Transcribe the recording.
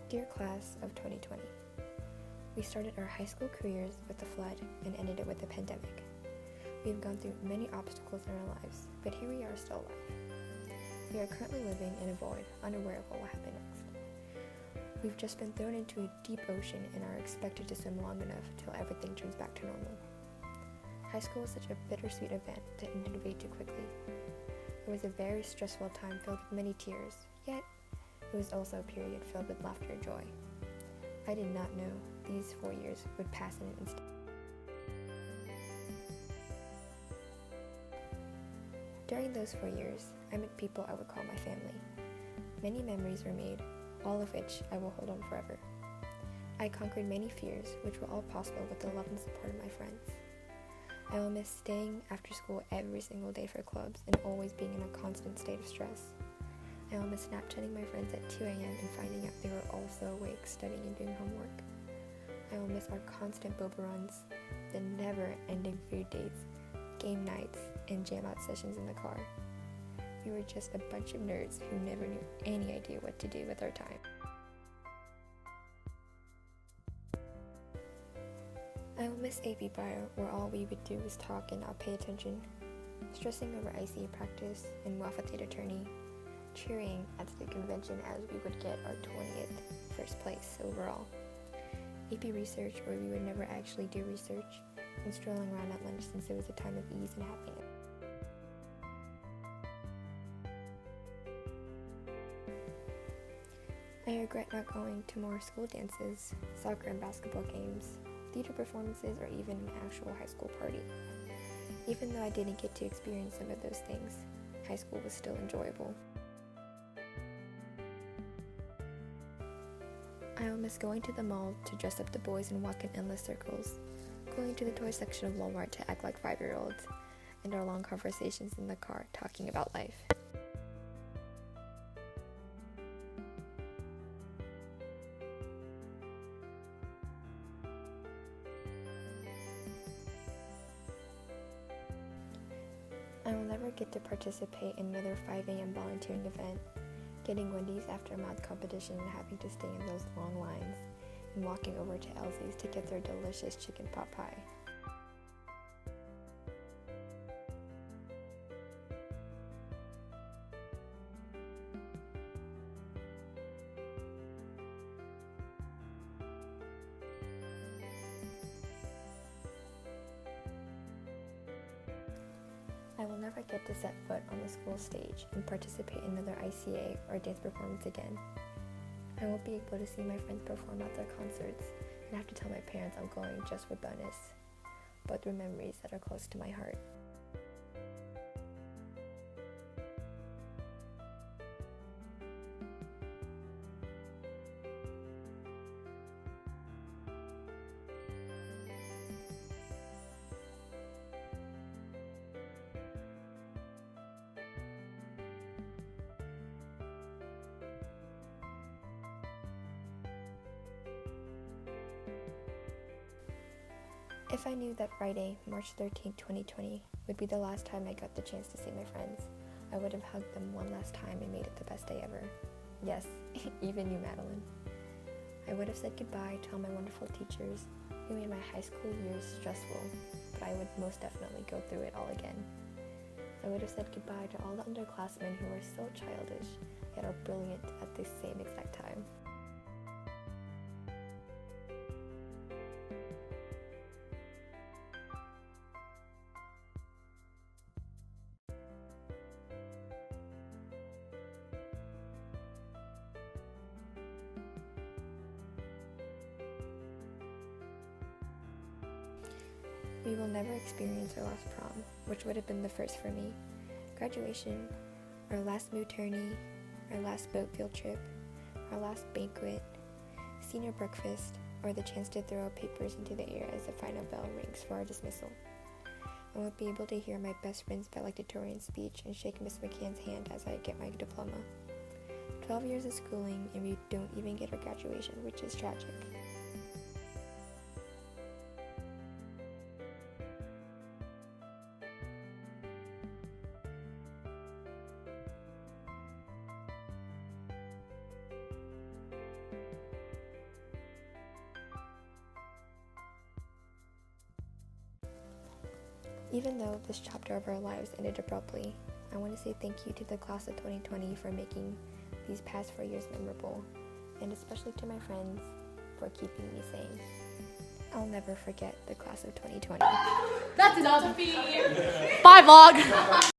Dear class of 2020, we started our high school careers with the flood and ended it with the pandemic. We have gone through many obstacles in our lives, but here we are still alive. We are currently living in a void, unaware of what will happen next. We've just been thrown into a deep ocean and are expected to swim long enough till everything turns back to normal. High school was such a bittersweet event that ended way too quickly. It was a very stressful time filled with many tears, yet it was also a period filled with laughter and joy. I did not know these 4 years would pass in an instant. During those 4 years, I met people I would call my family. Many memories were made, all of which I will hold on forever. I conquered many fears, which were all possible with the love and support of my friends. I will miss staying after school every single day for clubs and always being in a constant state of stress. I will miss Snapchatting my friends at 2 a.m. and finding out they were also awake studying and doing homework. I will miss our constant boba runs, the never-ending food dates, game nights, and jam-out sessions in the car. We were just a bunch of nerds who never knew any idea what to do with our time. I will miss AP Bio, where all we would do was talk and not pay attention, stressing over ICA practice and waffle-tate attorney, cheering at the convention as we would get our 20th first place overall, AP Research, where we would never actually do research, and strolling around at lunch since it was a time of ease and happiness. I regret not going to more school dances, soccer and basketball games, theater performances, or even an actual high school party. Even though I didn't get to experience some of those things, high school was still enjoyable. I will miss going to the mall to dress up the boys and walk in endless circles, going to the toy section of Walmart to act like 5-year-olds, and our long conversations in the car talking about life. I will never get to participate in another 5 a.m. volunteering event, getting Wendy's after a math competition and having to stay in those long lines, and walking over to Elsie's to get their delicious chicken pot pie. I will never get to set foot on the school stage and participate in another ICA or dance performance again. I won't be able to see my friends perform at their concerts and have to tell my parents I'm going just for bonus. Both were memories that are close to my heart. If I knew that Friday, March 13, 2020, would be the last time I got the chance to see my friends, I would have hugged them one last time and made it the best day ever. Yes, even you, Madeline. I would have said goodbye to all my wonderful teachers who made my high school years stressful, but I would most definitely go through it all again. I would have said goodbye to all the underclassmen who were so childish, yet are brilliant at the same exact time. We will never experience our last prom, which would have been the first for me, graduation, our last mood tourney, our last boat field trip, our last banquet, senior breakfast, or the chance to throw papers into the air as the final bell rings for our dismissal. I won't be able to hear my best friend's valedictorian speech and shake Miss McCann's hand as I get my diploma. 12 years of schooling and we don't even get our graduation, which is tragic. Even though this chapter of our lives ended abruptly, I want to say thank you to the class of 2020 for making these past 4 years memorable, and especially to my friends for keeping me sane. I'll never forget the class of 2020. That's enough. Bye, vlog.